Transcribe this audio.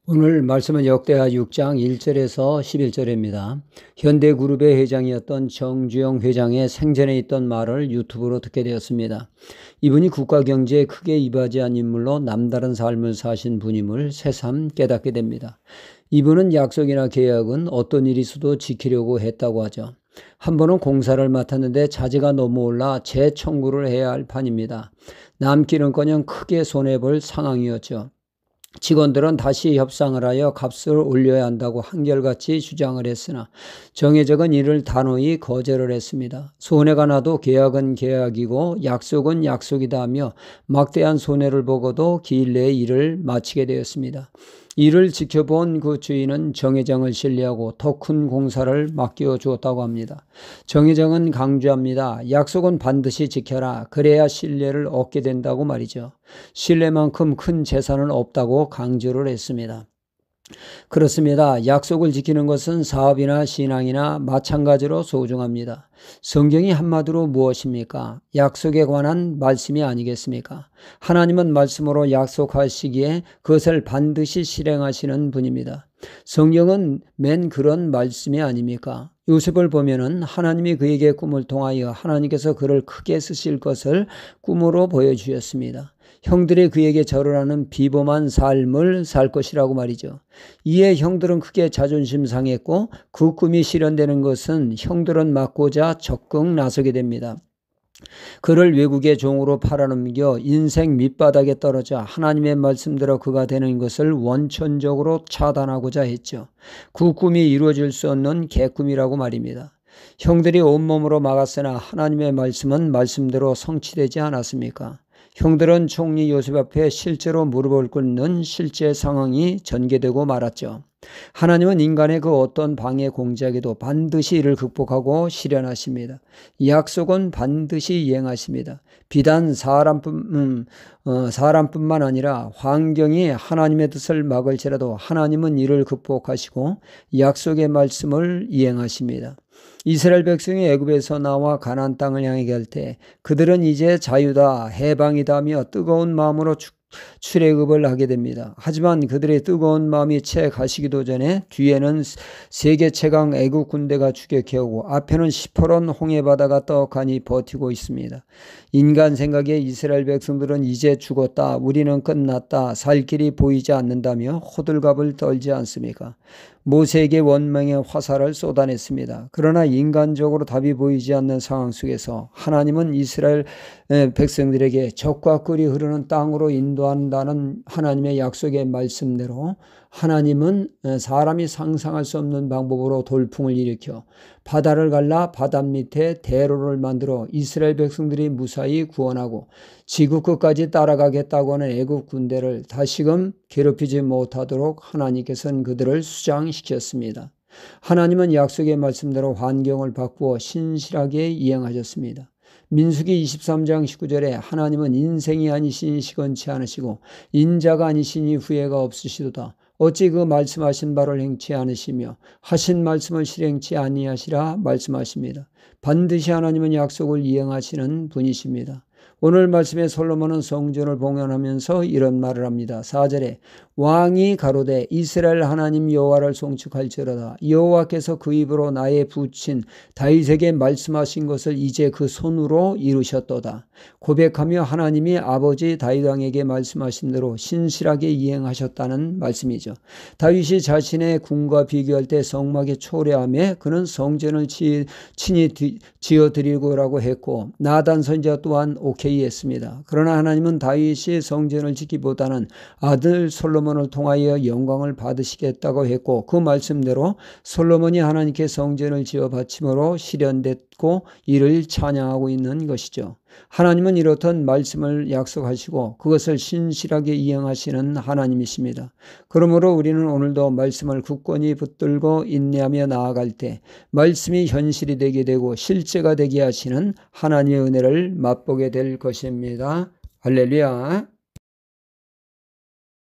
오늘 말씀은 역대하 6장 1절에서 11절입니다. 현대그룹의 회장이었던 정주영 회장의 생전에 있던 말을 유튜브로 듣게 되었습니다. 이분이 국가경제에 크게 이바지한 인물로 남다른 삶을 사신 분임을 새삼 깨닫게 됩니다. 이분은 약속이나 계약은 어떤 일이 있어도 지키려고 했다고 하죠. 한 번은 공사를 맡았는데 자재가 너무 올라 재청구를 해야 할 판입니다. 남기는커녕 크게 손해볼 상황이었죠. 직원들은 다시 협상을 하여 값을 올려야 한다고 한결같이 주장을 했으나 정혜적은 이를 단호히 거절을 했습니다. 손해가 나도 계약은 계약이고 약속은 약속이다 하며 막대한 손해를 보고도 기일 내에 일을 마치게 되었습니다. 이를 지켜본 그 주인은 정 회장을 신뢰하고 더 큰 공사를 맡겨 주었다고 합니다. 정 회장은 강조합니다. 약속은 반드시 지켜라. 그래야 신뢰를 얻게 된다고 말이죠. 신뢰만큼 큰 재산은 없다고 강조를 했습니다. 그렇습니다. 약속을 지키는 것은 사업이나 신앙이나 마찬가지로 소중합니다. 성경이 한마디로 무엇입니까? 약속에 관한 말씀이 아니겠습니까? 하나님은 말씀으로 약속하시기에 그것을 반드시 실행하시는 분입니다. 성경은 맨 그런 말씀이 아닙니까? 요셉을 보면은 하나님이 그에게 꿈을 통하여 하나님께서 그를 크게 쓰실 것을 꿈으로 보여주셨습니다. 형들이 그에게 절을 하는 비범한 삶을 살 것이라고 말이죠. 이에 형들은 크게 자존심 상했고 그 꿈이 실현되는 것은 형들은 막고자 적극 나서게 됩니다. 그를 외국의 종으로 팔아넘겨 인생 밑바닥에 떨어져 하나님의 말씀대로 그가 되는 것을 원천적으로 차단하고자 했죠. 그 꿈이 이루어질 수 없는 개꿈이라고 말입니다. 형들이 온몸으로 막았으나 하나님의 말씀은 말씀대로 성취되지 않았습니까? 형들은 총리 요셉 앞에 실제로 무릎을 꿇는 실제 상황이 전개되고 말았죠. 하나님은 인간의 그 어떤 방해 공작에도 반드시 이를 극복하고 실현하십니다. 약속은 반드시 이행하십니다. 비단 사람뿐만 아니라 환경이 하나님의 뜻을 막을지라도 하나님은 이를 극복하시고 약속의 말씀을 이행하십니다. 이스라엘 백성이 애굽에서 나와 가나안 땅을 향해 갈 때 그들은 이제 자유다, 해방이다 하며 뜨거운 마음으로 출애굽을 하게 됩니다. 하지만 그들의 뜨거운 마음이 채 가시기도 전에 뒤에는 세계 최강 애국 군대가 추격해오고 앞에는 시퍼런 홍해바다가 떡하니 버티고 있습니다. 인간 생각에 이스라엘 백성들은 이제 죽었다, 우리는 끝났다, 살 길이 보이지 않는다며 호들갑을 떨지 않습니까? 모세에게 원망의 화살을 쏟아냈습니다. 그러나 인간적으로 답이 보이지 않는 상황 속에서 하나님은 이스라엘 백성들에게 적과 꿀이 흐르는 땅으로 인도한다는 하나님의 약속의 말씀대로 하나님은 사람이 상상할 수 없는 방법으로 돌풍을 일으켜 바다를 갈라 바다 밑에 대로를 만들어 이스라엘 백성들이 무사히 구원하고 지구 끝까지 따라가겠다고 하는 애국 군대를 다시금 괴롭히지 못하도록 하나님께서는 그들을 수장시켰습니다. 하나님은 약속의 말씀대로 환경을 바꾸어 신실하게 이행하셨습니다. 민수기 23장 19절에 하나님은 인생이 아니시니 시건치 않으시고 인자가 아니시니 후회가 없으시도다. 어찌 그 말씀하신 바를 행치 않으시며 하신 말씀을 실행치 아니하시라 말씀하십니다. 반드시 하나님은 약속을 이행하시는 분이십니다. 오늘 말씀에 솔로몬은 성전을 봉헌하면서 이런 말을 합니다. 4절에 왕이 가로되 이스라엘 하나님 여호와를 송축할지어다. 여호와께서 그 입으로 나의 부친 다윗에게 말씀하신 것을 이제 그 손으로 이루셨도다. 고백하며 하나님이 아버지 다윗 왕에게 말씀하신 대로 신실하게 이행하셨다는 말씀이죠. 다윗이 자신의 군과 비교할 때 성막에 초래하며 그는 성전을 친히 지어드리고라고 했고 나단 선지자 또한 오케이 했습니다. 그러나 하나님은 다윗이 성전을 짓기보다는 아들 솔로몬을 통하여 영광을 받으시겠다고 했고 그 말씀대로 솔로몬이 하나님께 성전을 지어 바침으로 실현됐고 이를 찬양하고 있는 것이죠. 하나님은 이렇듯 말씀을 약속하시고 그것을 신실하게 이행하시는 하나님이십니다. 그러므로 우리는 오늘도 말씀을 굳건히 붙들고 인내하며 나아갈 때 말씀이 현실이 되게 되고 실제가 되게 하시는 하나님의 은혜를 맛보게 될 것입니다. 할렐루야.